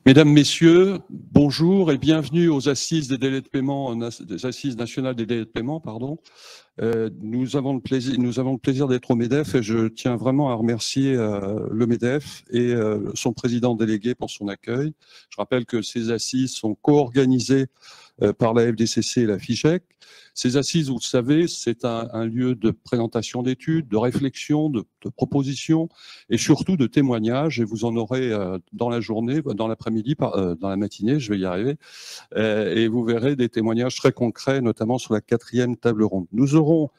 Mesdames, Messieurs, bonjour et bienvenue aux Assises des délais de paiement, des Assises nationales des délais de paiement, pardon. Nous avons le plaisir d'être au MEDEF et je tiens vraiment à remercier le MEDEF et son président délégué pour son accueil. Je rappelle que ces assises sont co-organisées par la FDCC et la FIGEC. Ces assises, vous le savez, c'est un lieu de présentation d'études, de réflexion, de propositions et surtout de témoignages. Et vous en aurez dans la journée, dans l'après-midi, dans la matinée, je vais y arriver. Et vous verrez des témoignages très concrets, notamment sur la 4e table ronde. Nous aurons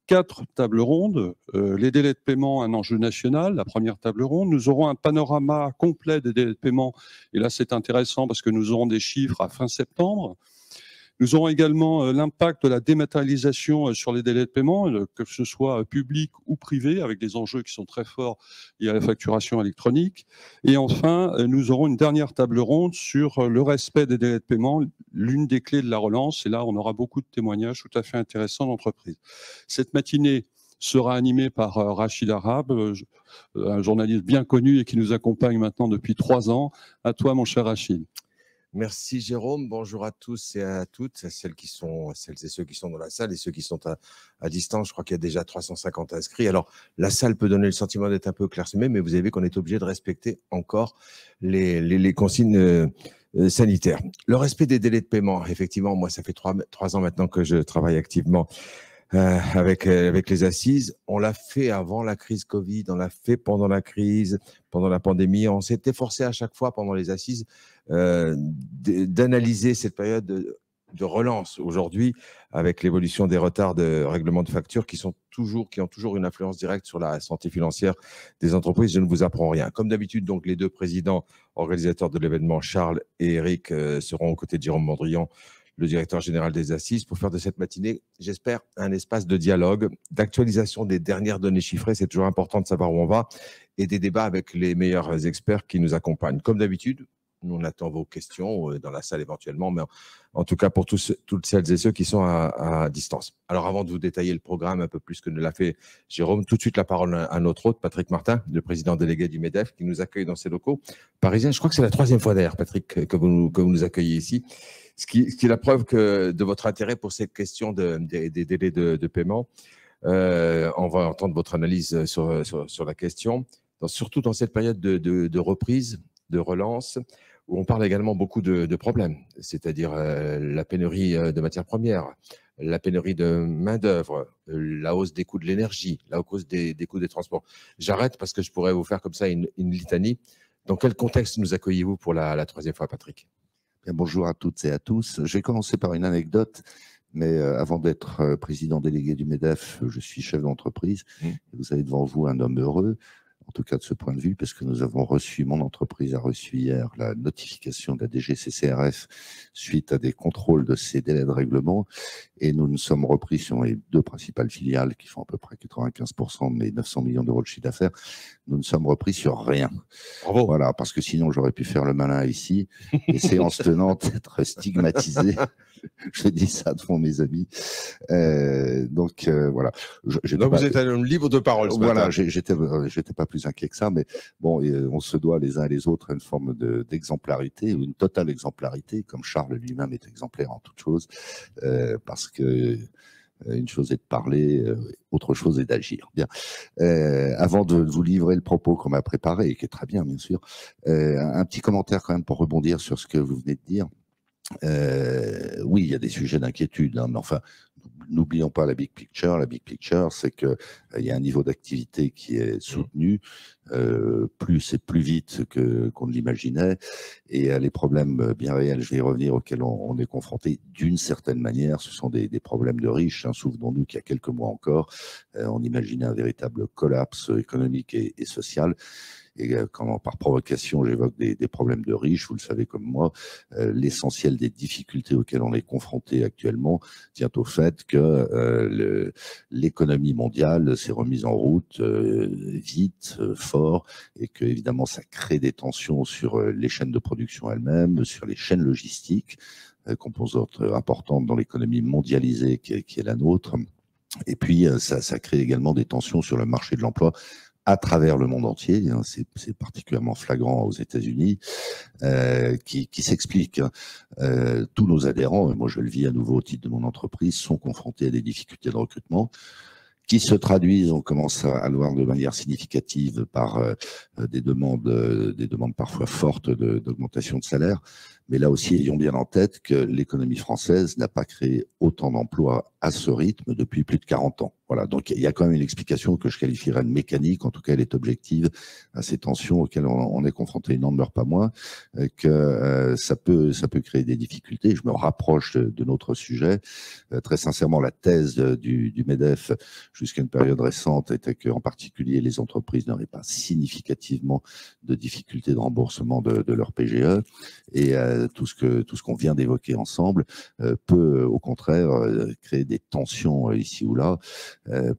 4 tables rondes. Les délais de paiement, un enjeu national, la première table ronde. Nous aurons un panorama complet des délais de paiement. Et là, c'est intéressant parce que nous aurons des chiffres à fin septembre. Nous aurons également l'impact de la dématérialisation sur les délais de paiement, que ce soit public ou privé, avec des enjeux qui sont très forts liés à la facturation électronique. Et enfin, nous aurons une dernière table ronde sur le respect des délais de paiement, l'une des clés de la relance. Et là, on aura beaucoup de témoignages tout à fait intéressants d'entreprises. Cette matinée sera animée par Rachid Arabe, un journaliste bien connu et qui nous accompagne maintenant depuis 3 ans. À toi, mon cher Rachid. Merci Jérôme, bonjour à tous et à toutes, celles et ceux qui sont dans la salle et ceux qui sont à distance. Je crois qu'il y a déjà 350 inscrits. Alors, la salle peut donner le sentiment d'être un peu clairsemée, mais vous avez vu qu'on est obligé de respecter encore les consignes sanitaires. Le respect des délais de paiement, effectivement, moi, ça fait 3 ans maintenant que je travaille activement avec les assises. On l'a fait avant la crise Covid, on l'a fait pendant la crise, pendant la pandémie. On s'était forcé à chaque fois pendant les assises d'analyser cette période de relance aujourd'hui avec l'évolution des retards de règlement de facture qui ont toujours une influence directe sur la santé financière des entreprises. Je ne vous apprends rien. Comme d'habitude, donc les deux présidents organisateurs de l'événement, Charles et Eric, seront aux côtés de Jérôme Mondrian, le directeur général des assises, pour faire de cette matinée, j'espère, un espace de dialogue, d'actualisation des dernières données chiffrées. C'est toujours important de savoir où on va, et des débats avec les meilleurs experts qui nous accompagnent. Comme d'habitude, nous, on attend vos questions dans la salle éventuellement, mais en tout cas pour toutes celles et ceux qui sont à distance. Alors, avant de vous détailler le programme un peu plus que ne l'a fait Jérôme, tout de suite la parole à notre hôte, Patrick Martin, le président délégué du MEDEF, qui nous accueille dans ses locaux parisiens. Je crois que c'est la 3e fois d'ailleurs, Patrick, que vous nous accueillez ici. Ce qui est la preuve de votre intérêt pour cette question des délais de paiement. On va entendre votre analyse sur la question, surtout dans cette période de reprise, de relance, où on parle également beaucoup de problèmes, c'est-à-dire la pénurie de matières premières, la pénurie de main-d'œuvre, la hausse des coûts de l'énergie, la hausse des coûts des transports. J'arrête parce que je pourrais vous faire comme ça une litanie. Dans quel contexte nous accueillez-vous pour la 3e fois, Patrick ? Bien, bonjour à toutes et à tous. Je vais commencer par une anecdote, mais avant d'être président délégué du MEDEF, je suis chef d'entreprise. Vous avez devant vous un homme heureux, en tout cas de ce point de vue, parce que mon entreprise a reçu hier la notification de la DGCCRF suite à des contrôles de ces délais de règlement, et nous nous sommes repris sur les 2 principales filiales qui font à peu près 95% de mes 900 millions d'euros de chiffre d'affaires. Nous ne sommes repris sur rien. Bravo. Voilà, parce que sinon j'aurais pu faire le malin ici, et séance tenante, être stigmatisé. Je dis ça devant mes amis. Voilà. Donc vous êtes un homme libre de parole. Voilà, j'étais pas plus inquiet que ça, mais bon, on se doit les uns et les autres à une forme d'exemplarité, ou une totale exemplarité, comme Charles lui-même est exemplaire en toute chose, parce que une chose est de parler, autre chose est d'agir. Bien. Avant de vous livrer le propos qu'on m'a préparé, et qui est très bien, bien sûr, un petit commentaire quand même pour rebondir sur ce que vous venez de dire. Oui, il y a des sujets d'inquiétude, hein, mais enfin, n'oublions pas la big picture. La big picture, c'est qu'il y a un niveau d'activité qui est soutenu, plus et plus vite qu'on ne l'imaginait, et les problèmes bien réels, je vais y revenir, auxquels on est confronté d'une certaine manière, ce sont des problèmes de riches. Hein. Souvenons-nous qu'il y a quelques mois encore, on imaginait un véritable collapse économique et social. Et quand par provocation j'évoque des problèmes de riches, vous le savez comme moi, l'essentiel des difficultés auxquelles on est confronté actuellement tient au fait que l'économie mondiale s'est remise en route vite, fort, et que évidemment ça crée des tensions sur les chaînes de production elles-mêmes, sur les chaînes logistiques, composante importante dans l'économie mondialisée qui est la nôtre. Et puis ça crée également des tensions sur le marché de l'emploi, à travers le monde entier, hein, c'est particulièrement flagrant aux États-Unis, qui s'explique. Tous nos adhérents, et moi je le vis à nouveau au titre de mon entreprise, sont confrontés à des difficultés de recrutement qui se traduisent, on commence à le voir de manière significative par des demandes parfois fortes d'augmentation de salaire. Mais là aussi, ayons bien en tête que l'économie française n'a pas créé autant d'emplois à ce rythme depuis plus de 40 ans. Voilà, donc il y a quand même une explication que je qualifierais de mécanique, en tout cas elle est objective à ces tensions auxquelles on est confronté. Il n'en demeure pas moins que ça peut créer des difficultés. Je me rapproche de notre sujet. Très sincèrement, la thèse du MEDEF jusqu'à une période récente était qu'en particulier les entreprises n'auraient pas significativement de difficultés de remboursement de leur PGE. Et tout ce qu'on vient d'évoquer ensemble peut au contraire créer des tensions ici ou là,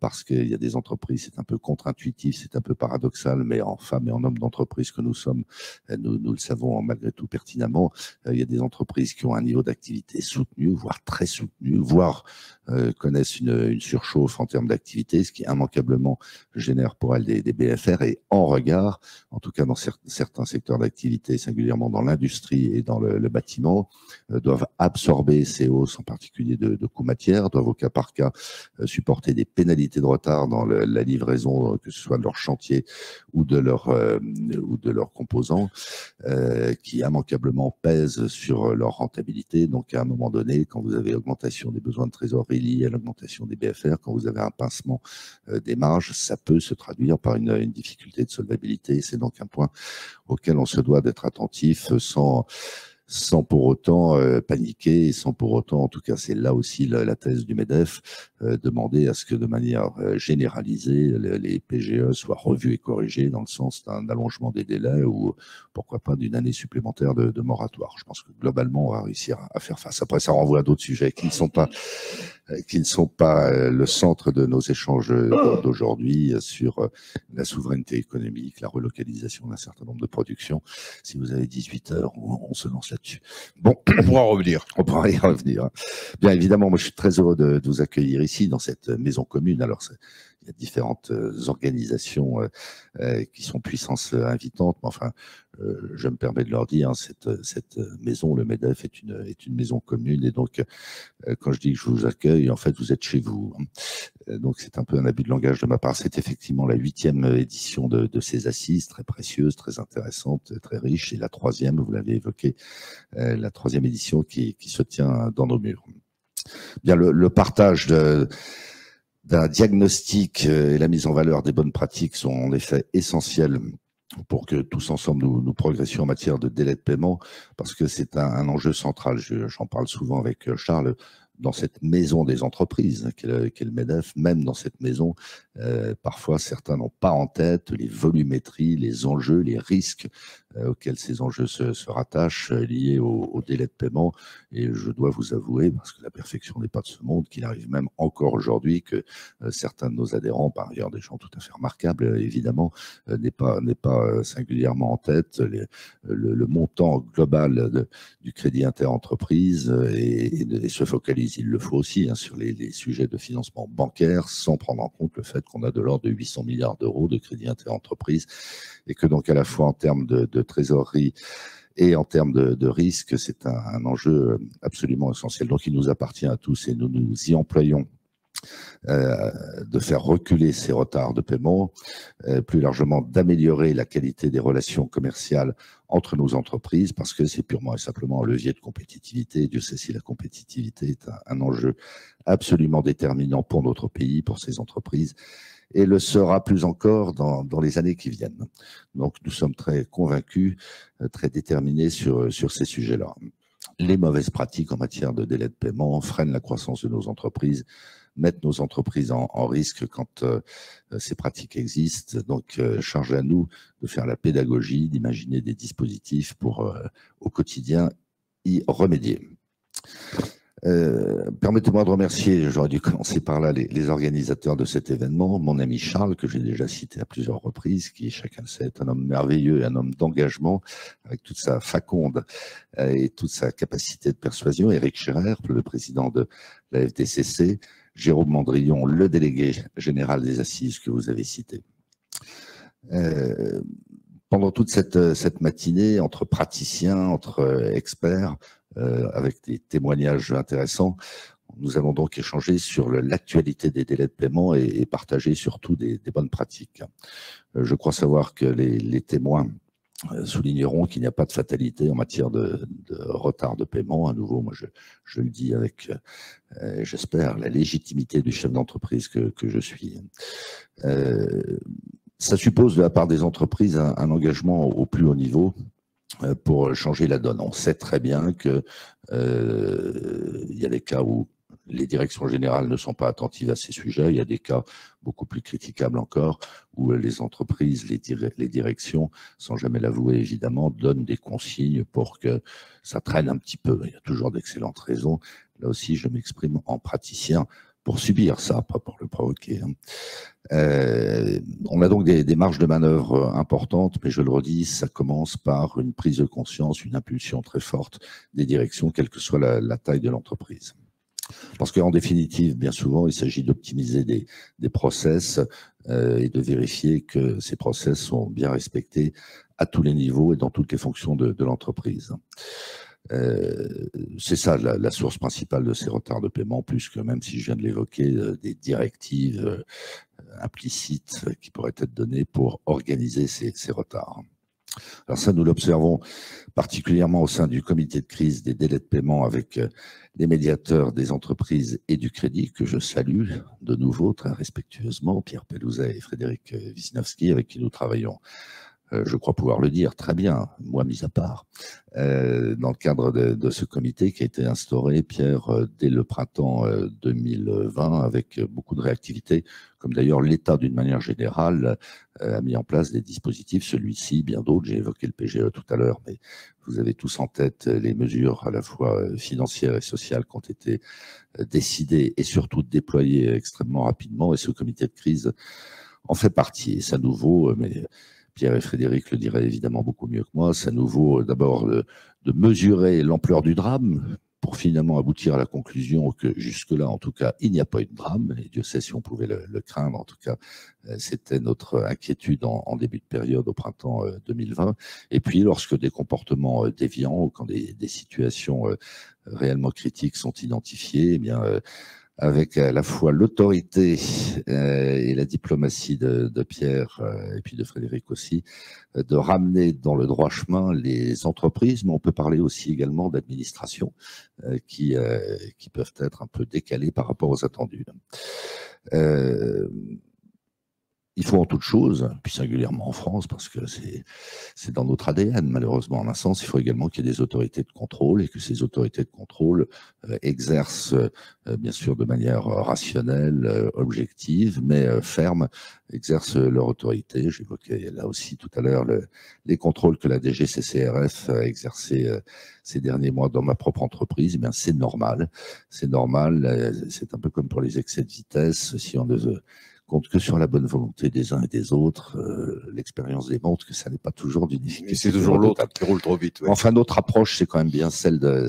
parce qu'il y a des entreprises, c'est un peu contre-intuitif, c'est un peu paradoxal, mais en femmes et en hommes d'entreprise que nous sommes, nous le savons malgré tout pertinemment, il y a des entreprises qui ont un niveau d'activité soutenu, voire très soutenu, voire connaissent une surchauffe en termes d'activité, ce qui immanquablement génère pour elles des BFR, et en regard, en tout cas dans certains secteurs d'activité, singulièrement dans l'industrie et dans le bâtiment, doivent absorber ces hausses, en particulier de coûts matières, doivent au cas par cas supporter des pénalités de retard dans la livraison, que ce soit de leur chantier ou de leurs composants, qui immanquablement pèsent sur leur rentabilité. Donc à un moment donné, quand vous avez augmentation des besoins de trésorerie liés à l'augmentation des BFR, quand vous avez un pincement des marges, ça peut se traduire par une difficulté de solvabilité. C'est donc un point auquel on se doit d'être attentif sans pour autant paniquer, et sans pour autant, en tout cas c'est là aussi la thèse du MEDEF, demander à ce que de manière généralisée, les PGE soient revus et corrigés dans le sens d'un allongement des délais ou pourquoi pas d'une année supplémentaire de moratoire. Je pense que globalement on va réussir à faire face. Après ça renvoie à d'autres sujets qui ne sont pas le centre de nos échanges d'aujourd'hui sur la souveraineté économique, la relocalisation d'un certain nombre de productions. Si vous avez 18 heures, on se lance là-dessus. Bon, On pourra revenir. on pourra y revenir. Bien évidemment, moi je suis très heureux de vous accueillir ici dans cette maison commune. Alors il y a différentes organisations qui sont puissances invitantes, mais enfin, je me permets de leur dire, hein, cette maison, le MEDEF, est une maison commune, et donc quand je dis que je vous accueille, en fait, vous êtes chez vous. Donc c'est un peu un abus de langage de ma part. C'est effectivement la 8e édition de ces assises, très précieuse, très intéressante, très riche, et la 3e, vous l'avez évoqué, la 3e édition qui se tient dans nos murs. Bien, le partage d'un diagnostic et la mise en valeur des bonnes pratiques sont en effet essentiels pour que tous ensemble nous progressions en matière de délai de paiement, parce que c'est un enjeu central. J'en parle souvent avec Charles. Dans cette maison des entreprises, qu'est le MEDEF, même dans cette maison, parfois certains n'ont pas en tête les volumétries, les enjeux, les risques auxquels ces enjeux se rattachent, liés au délai de paiement. Et je dois vous avouer, parce que la perfection n'est pas de ce monde, qu'il arrive même encore aujourd'hui que certains de nos adhérents, par ailleurs des gens tout à fait remarquables, évidemment, n'est pas singulièrement en tête le montant global du crédit interentreprise et se focalise, il le faut aussi, hein, sur les sujets de financement bancaire, sans prendre en compte le fait qu'on a de l'ordre de 800 milliards d'euros de crédit interentreprise, et que donc à la fois en termes de trésorerie et en termes de risque, c'est un enjeu absolument essentiel. Donc il nous appartient à tous, et nous nous y employons, de faire reculer ces retards de paiement, plus largement d'améliorer la qualité des relations commerciales entre nos entreprises, parce que c'est purement et simplement un levier de compétitivité. Dieu sait si la compétitivité est un enjeu absolument déterminant pour notre pays, pour ces entreprises, et le sera plus encore dans les années qui viennent. Donc nous sommes très convaincus, très déterminés sur ces sujets-là. Les mauvaises pratiques en matière de délai de paiement freinent la croissance de nos entreprises, mettent nos entreprises en risque quand ces pratiques existent. Donc, charge à nous de faire la pédagogie, d'imaginer des dispositifs pour, au quotidien, y remédier. Permettez-moi de remercier, j'aurais dû commencer par là, les organisateurs de cet événement, mon ami Charles, que j'ai déjà cité à plusieurs reprises, qui, chacun le sait, est un homme merveilleux et un homme d'engagement, avec toute sa faconde et toute sa capacité de persuasion. Éric Scherer, le président de la FDCC, Jérôme Mandrillon, le délégué général des assises que vous avez cité. Pendant toute cette matinée, entre praticiens, entre experts, avec des témoignages intéressants, nous avons donc échangé sur l'actualité des délais de paiement et partagé surtout des bonnes pratiques. Je crois savoir que les témoins souligneront qu'il n'y a pas de fatalité en matière de retard de paiement. À nouveau, moi je le dis avec, j'espère, la légitimité du chef d'entreprise que je suis. Ça suppose de la part des entreprises un engagement au plus haut niveau pour changer la donne. On sait très bien que il y a des cas où les directions générales ne sont pas attentives à ces sujets. Il y a des cas beaucoup plus critiquables encore où les entreprises, les directions, sans jamais l'avouer évidemment, donnent des consignes pour que ça traîne un petit peu. Il y a toujours d'excellentes raisons. Là aussi, je m'exprime en praticien pour subir ça, pas pour le provoquer. On a donc des marges de manœuvre importantes, mais je le redis, ça commence par une prise de conscience, une impulsion très forte des directions, quelle que soit la taille de l'entreprise. Parce qu'en définitive, bien souvent, il s'agit d'optimiser des process et de vérifier que ces process sont bien respectés à tous les niveaux et dans toutes les fonctions de l'entreprise. C'est ça la source principale de ces retards de paiement, plus que, même si je viens de l'évoquer, des directives implicites qui pourraient être données pour organiser ces retards. Alors ça, nous l'observons particulièrement au sein du comité de crise des délais de paiement avec les médiateurs des entreprises et du crédit, que je salue de nouveau très respectueusement, Pierre Pelouzet et Frédéric Wisniewski, avec qui nous travaillons, je crois pouvoir le dire, très bien, moi mis à part, dans le cadre de ce comité qui a été instauré, Pierre, dès le printemps 2020, avec beaucoup de réactivité, comme d'ailleurs l'État, d'une manière générale, a mis en place des dispositifs, celui-ci, bien d'autres. J'ai évoqué le PGE tout à l'heure, mais vous avez tous en tête les mesures à la fois financières et sociales qui ont été décidées et surtout déployées extrêmement rapidement, et ce comité de crise en fait partie. Et c'est à nouveau, mais Pierre et Frédéric le diraient évidemment beaucoup mieux que moi, c'est à nouveau d'abord de mesurer l'ampleur du drame pour finalement aboutir à la conclusion que jusque-là, en tout cas, il n'y a pas eu de drame, et Dieu sait si on pouvait le craindre. En tout cas, c'était notre inquiétude en début de période au printemps 2020. Et puis, lorsque des comportements déviants ou quand des situations réellement critiques sont identifiées, eh bien, avec à la fois l'autorité et la diplomatie de Pierre et puis de Frédéric aussi, de ramener dans le droit chemin les entreprises, mais on peut parler aussi également d'administration qui peuvent être un peu décalées par rapport aux attendus. Il faut en toute chose, puis singulièrement en France, parce que c'est dans notre ADN, malheureusement, en un sens, il faut également qu'il y ait des autorités de contrôle et que ces autorités de contrôle exercent, bien sûr, de manière rationnelle, objective, mais ferme, exercent leur autorité. J'évoquais là aussi tout à l'heure les contrôles que la DGCCRF a exercés ces derniers mois dans ma propre entreprise. Eh bien, c'est normal. C'est normal. C'est un peu comme pour les excès de vitesse. Si on ne compte que sur la bonne volonté des uns et des autres, l'expérience démontre que ça n'est pas toujours d'une efficacité. C'est toujours l'autre qui roule trop vite. Ouais. Enfin, notre approche, c'est quand même bien celle de,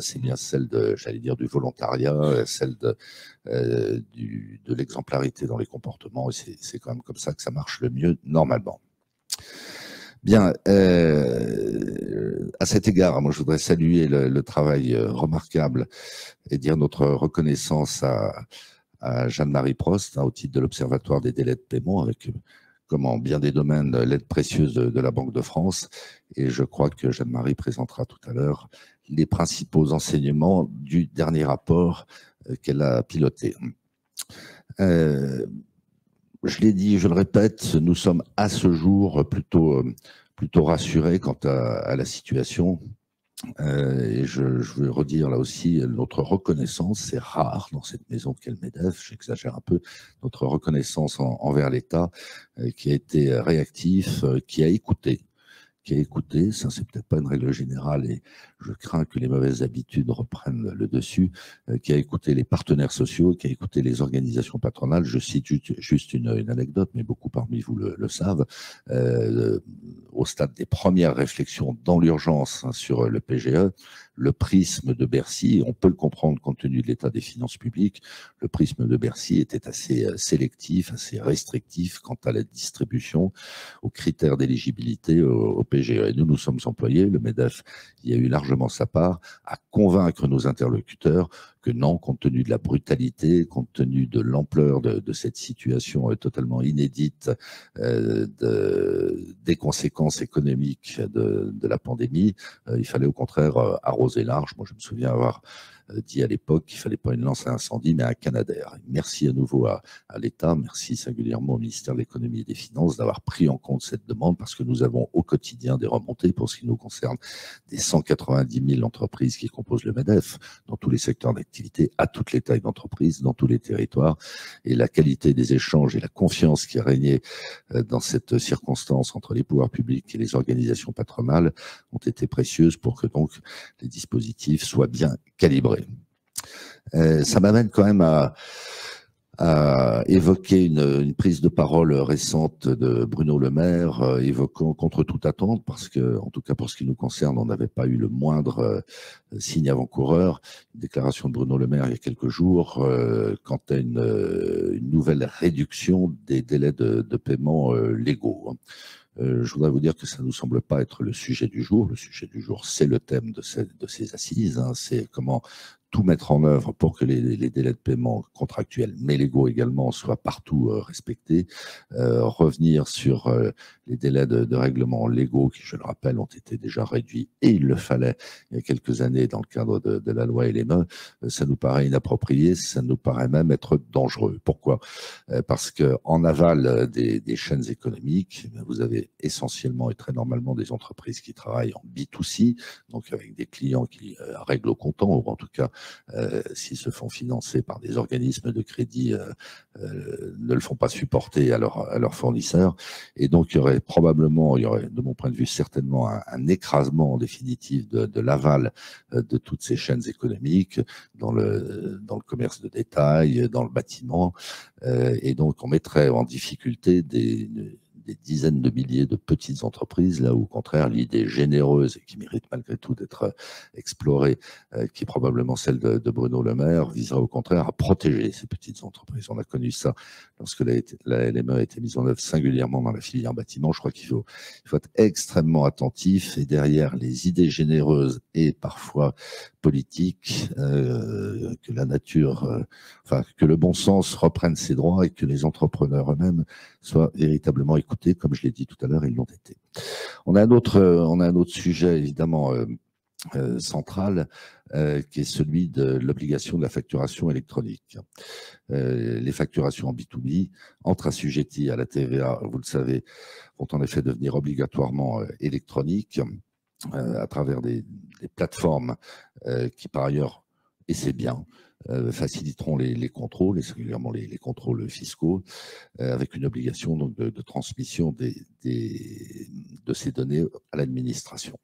j'allais dire, du volontariat, celle de l'exemplarité dans les comportements, et c'est quand même comme ça que ça marche le mieux, normalement. Bien, à cet égard, moi je voudrais saluer le travail remarquable et dire notre reconnaissance à Jeanne-Marie Prost, au titre de l'Observatoire des délais de paiement, avec, comme en bien des domaines, l'aide précieuse de la Banque de France. Et je crois que Jeanne-Marie présentera tout à l'heure les principaux enseignements du dernier rapport qu'elle a piloté. Je l'ai dit, je le répète, nous sommes à ce jour plutôt rassurés quant à la situation. Et je veux redire là aussi notre reconnaissance, c'est rare dans cette maison qu'est le MEDEF, j'exagère un peu, notre reconnaissance envers l'État qui a été réactif, qui a écouté qui a écouté, ça c'est peut-être pas une règle générale et je crains que les mauvaises habitudes reprennent le dessus, qui a écouté les partenaires sociaux, qui a écouté les organisations patronales. Je cite juste une anecdote, mais beaucoup parmi vous le savent. Au stade des premières réflexions dans l'urgence sur le PGE, le prisme de Bercy, on peut le comprendre compte tenu de l'état des finances publiques, le prisme de Bercy était assez sélectif, assez restrictif quant à la distribution, aux critères d'éligibilité au PGE. Et nous sommes employés, le MEDEF y a eu largement sa part, à convaincre nos interlocuteurs que non, compte tenu de la brutalité, compte tenu de l'ampleur de cette situation totalement inédite, des conséquences économiques de la pandémie, il fallait au contraire arroser large. Moi, je me souviens avoir dit à l'époque qu'il ne fallait pas une lance à incendie, mais un canadair. Merci à nouveau à l'État, merci singulièrement au ministère de l'Économie et des Finances d'avoir pris en compte cette demande, parce que nous avons au quotidien des remontées, pour ce qui nous concerne, des 190 000 entreprises qui composent le MEDEF, dans tous les secteurs d'activité, à toutes les tailles d'entreprise, dans tous les territoires, et la qualité des échanges et la confiance qui a régné dans cette circonstance entre les pouvoirs publics et les organisations patronales ont été précieuses pour que donc les dispositifs soient bien calibrés. Ça m'amène quand même à évoquer une prise de parole récente de Bruno Le Maire, évoquant contre toute attente, parce que, en tout cas pour ce qui nous concerne, on n'avait pas eu le moindre signe avant-coureur, une déclaration de Bruno Le Maire il y a quelques jours quant à une nouvelle réduction des délais de paiement légaux. Je voudrais vous dire que ça ne nous semble pas être le sujet du jour. Le sujet du jour, c'est le thème de ces assises. C'est comment tout mettre en œuvre pour que les délais de paiement contractuels, mais légaux également, soient partout respectés. Revenir sur les délais de règlement légaux qui, je le rappelle, ont été déjà réduits, et il le fallait il y a quelques années dans le cadre de la loi LME. Ça nous paraît inapproprié, ça nous paraît même être dangereux. Pourquoi ? Parce qu'en aval des chaînes économiques, vous avez essentiellement et très normalement des entreprises qui travaillent en B2C, donc avec des clients qui règlent au comptant, ou en tout cas, s'ils se font financer par des organismes de crédit, ne le font pas supporter à leurs fournisseurs. Et donc, il y aurait, de mon point de vue, certainement un écrasement en définitive de l'aval de toutes ces chaînes économiques dans le commerce de détail, dans le bâtiment. Et donc, on mettrait en difficulté des dizaines de milliers de petites entreprises, là où au contraire l'idée généreuse et qui mérite malgré tout d'être explorée, qui est probablement celle de Bruno Le Maire, viserait au contraire à protéger ces petites entreprises. On a connu ça lorsque la LME a été mise en œuvre singulièrement dans la filière bâtiment. Je crois qu'il faut être extrêmement attentif, et derrière les idées généreuses et parfois politiques, que la nature, que le bon sens reprenne ses droits et que les entrepreneurs eux-mêmes soient véritablement écoutés, comme je l'ai dit tout à l'heure, ils l'ont été. On a un autre sujet évidemment central, qui est celui de l'obligation de la facturation électronique. Les facturations en B2B, entre assujetties à la TVA, vous le savez, vont en effet devenir obligatoirement électroniques à travers des plateformes qui, par ailleurs, et c'est bien, faciliteront les contrôles, et singulièrement les contrôles fiscaux, avec une obligation donc, de transmission de ces données à l'administration.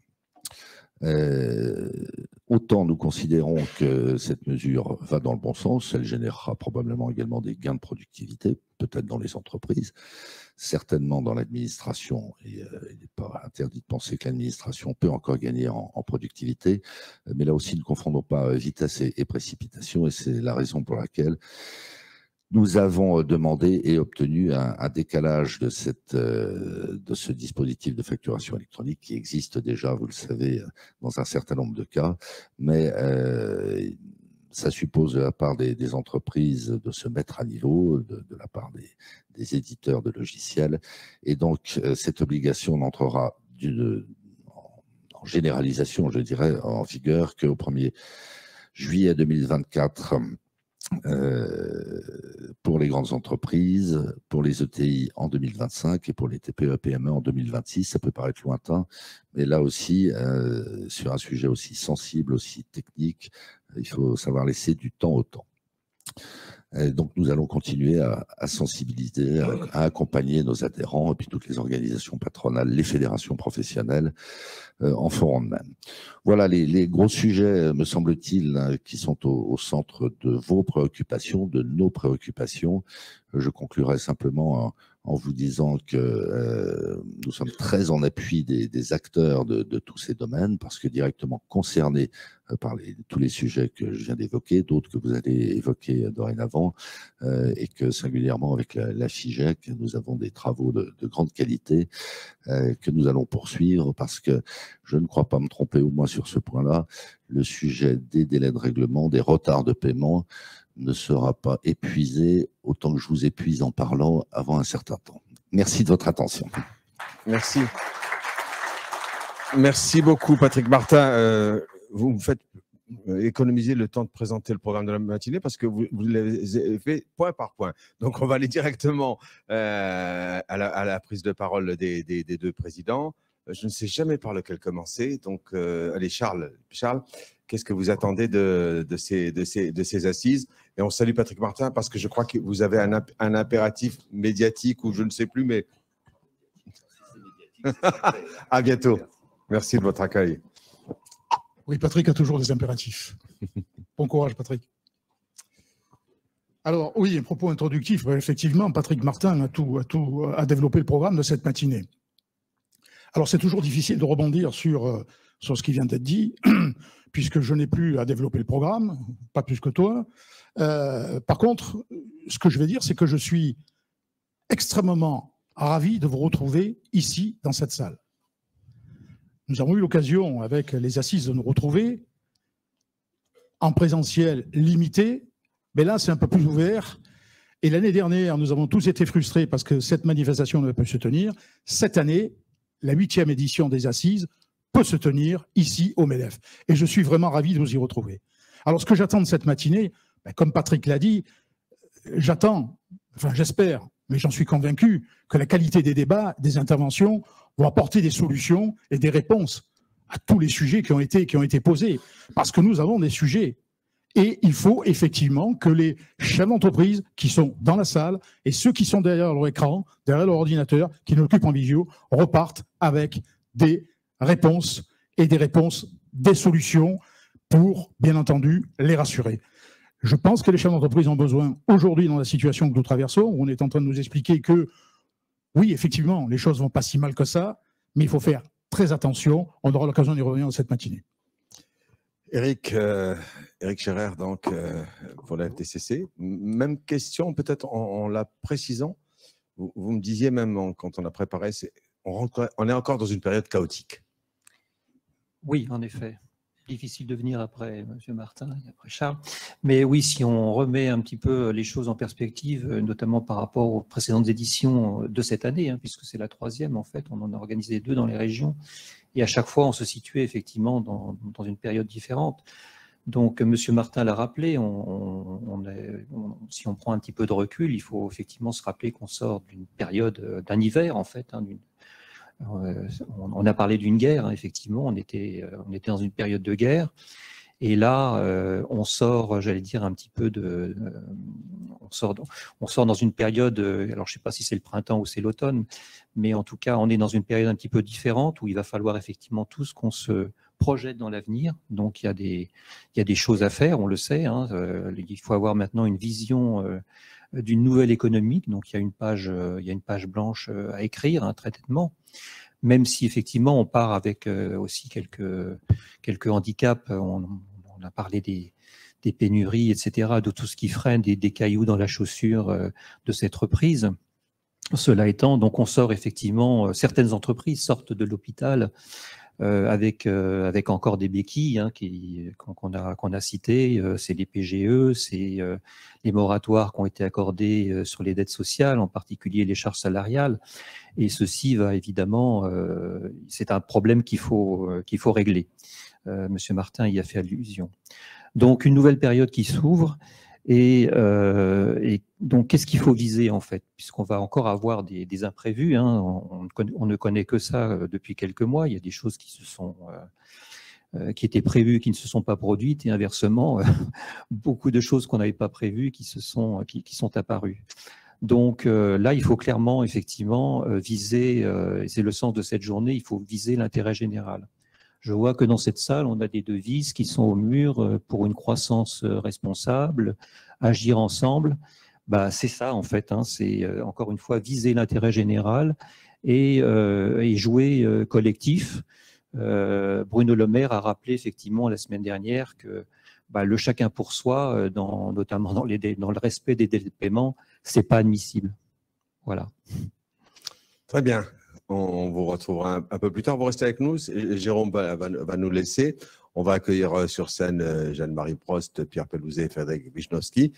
Autant nous considérons que cette mesure va dans le bon sens, elle générera probablement également des gains de productivité, peut-être dans les entreprises, certainement dans l'administration, et il n'est pas interdit de penser que l'administration peut encore gagner en productivité, mais là aussi ne confondons pas vitesse et précipitation, et c'est la raison pour laquelle nous avons demandé et obtenu un décalage de ce dispositif de facturation électronique qui existe déjà, vous le savez, dans un certain nombre de cas, mais ça suppose de la part des entreprises de se mettre à niveau, de la part des éditeurs de logiciels, et donc cette obligation n'entrera en généralisation, je dirais, en vigueur qu'au 1er juillet 2024, pour les grandes entreprises, pour les ETI en 2025 et pour les TPE-PME en 2026. Ça peut paraître lointain, mais là aussi, sur un sujet aussi sensible, aussi technique, il faut savoir laisser du temps au temps. Et donc, nous allons continuer à sensibiliser, à accompagner nos adhérents et puis toutes les organisations patronales, les fédérations professionnelles en feront de même. Voilà les gros sujets, me semble-t-il, qui sont au centre de vos préoccupations, de nos préoccupations. Je conclurai simplement en vous disant que nous sommes très en appui des acteurs de tous ces domaines, parce que directement concernés par tous les sujets que je viens d'évoquer, d'autres que vous allez évoquer dorénavant, et que singulièrement avec la FIGEC, nous avons des travaux de grande qualité que nous allons poursuivre, parce que je ne crois pas me tromper au moins sur ce point-là, le sujet des délais de règlement, des retards de paiement, ne sera pas épuisé autant que je vous épuise en parlant avant un certain temps. Merci de votre attention. Merci. Merci beaucoup, Patrick Martin. Vous me faites économiser le temps de présenter le programme de la matinée parce que vous l'avez fait point par point. Donc, on va aller directement à la prise de parole des deux présidents. Je ne sais jamais par lequel commencer. Donc, allez, Charles, qu'est-ce que vous attendez de ces assises? Et on salue Patrick Martin parce que je crois que vous avez un impératif médiatique ou je ne sais plus, mais à bientôt. Merci de votre accueil. Oui, Patrick a toujours des impératifs. Bon courage, Patrick. Alors, oui, un propos introductif. Effectivement, Patrick Martin a développé le programme de cette matinée. Alors, c'est toujours difficile de rebondir sur ce qui vient d'être dit, puisque je n'ai plus à développer le programme, pas plus que toi. Par contre, ce que je vais dire, c'est que je suis extrêmement ravi de vous retrouver ici, dans cette salle. Nous avons eu l'occasion, avec les assises, de nous retrouver en présentiel limité, mais là, c'est un peu plus ouvert. Et l'année dernière, nous avons tous été frustrés parce que cette manifestation ne peut se tenir. Cette année, la 8e édition des assises peut se tenir ici au MEDEF. Et je suis vraiment ravi de vous y retrouver. Alors, ce que j'attends de cette matinée, comme Patrick l'a dit, j'espère, mais j'en suis convaincu, que la qualité des débats, des interventions, vont apporter des solutions et des réponses à tous les sujets qui ont été posés. Parce que nous avons des sujets. Et il faut effectivement que les chefs d'entreprise qui sont dans la salle et ceux qui sont derrière leur écran, derrière leur ordinateur, qui nous occupent en visio, repartent avec des réponses des solutions pour, bien entendu, les rassurer. Je pense que les chefs d'entreprise ont besoin, aujourd'hui, dans la situation que nous traversons, où on est en train de nous expliquer que, oui, effectivement, les choses ne vont pas si mal que ça, mais il faut faire très attention. On aura l'occasion d'y revenir cette matinée. Éric Scherer, donc, pour la FDCC. Même question, peut-être en la précisant. Vous me disiez même, quand on a préparé, on est encore dans une période chaotique. Oui, en effet. Difficile de venir après M. Martin et après Charles. Mais oui, si on remet un petit peu les choses en perspective, notamment par rapport aux précédentes éditions de cette année, puisque c'est la 3e, en fait, on en a organisé 2 dans les régions, et à chaque fois, on se situait effectivement dans une période différente. Donc, M. Martin l'a rappelé, si on prend un petit peu de recul, il faut effectivement se rappeler qu'on sort d'une période, d'un hiver, en fait, on a parlé d'une guerre, effectivement, on était dans une période de guerre, et là, on sort, j'allais dire, un petit peu on sort dans une période, alors je ne sais pas si c'est le printemps ou c'est l'automne, mais en tout cas, on est dans une période un petit peu différente où il va falloir effectivement tous qu'on se projette dans l'avenir. Donc, il y a des choses à faire, on le sait. Il faut avoir maintenant une vision d'une nouvelle économie. Donc, il y a une page blanche à écrire, très nettement. Même si effectivement on part avec aussi quelques handicaps, on a parlé des pénuries, etc., de tout ce qui freine, des cailloux dans la chaussure de cette reprise. Cela étant, donc on sort effectivement, certaines entreprises sortent de l'hôpital avec encore des béquilles qu'on a citées, c'est les PGE, c'est les moratoires qui ont été accordés sur les dettes sociales, en particulier les charges salariales, et ceci va évidemment, c'est un problème qu'il faut régler. Monsieur Martin y a fait allusion. Donc une nouvelle période qui s'ouvre, et donc qu'est-ce qu'il faut viser en fait, puisqu'on va encore avoir des imprévus, on ne connaît que ça depuis quelques mois, il y a des choses qui se sont qui étaient prévues, qui ne se sont pas produites, et inversement, beaucoup de choses qu'on n'avait pas prévues qui sont apparues. Donc là, il faut clairement, effectivement, viser, c'est le sens de cette journée, il faut viser l'intérêt général. Je vois que dans cette salle, on a des devises qui sont au mur pour une croissance responsable, agir ensemble. Bah, c'est ça, en fait, hein, c'est encore une fois viser l'intérêt général et jouer collectif. Bruno Le Maire a rappelé effectivement la semaine dernière que le chacun pour soi, notamment dans le respect des délais de paiement, c'est pas admissible. Voilà. Très bien. On vous retrouvera un peu plus tard. Vous restez avec nous. Jérôme va nous laisser. On va accueillir sur scène Jeanne-Marie Prost, Pierre Pelouzet et Frédéric Wisnowski.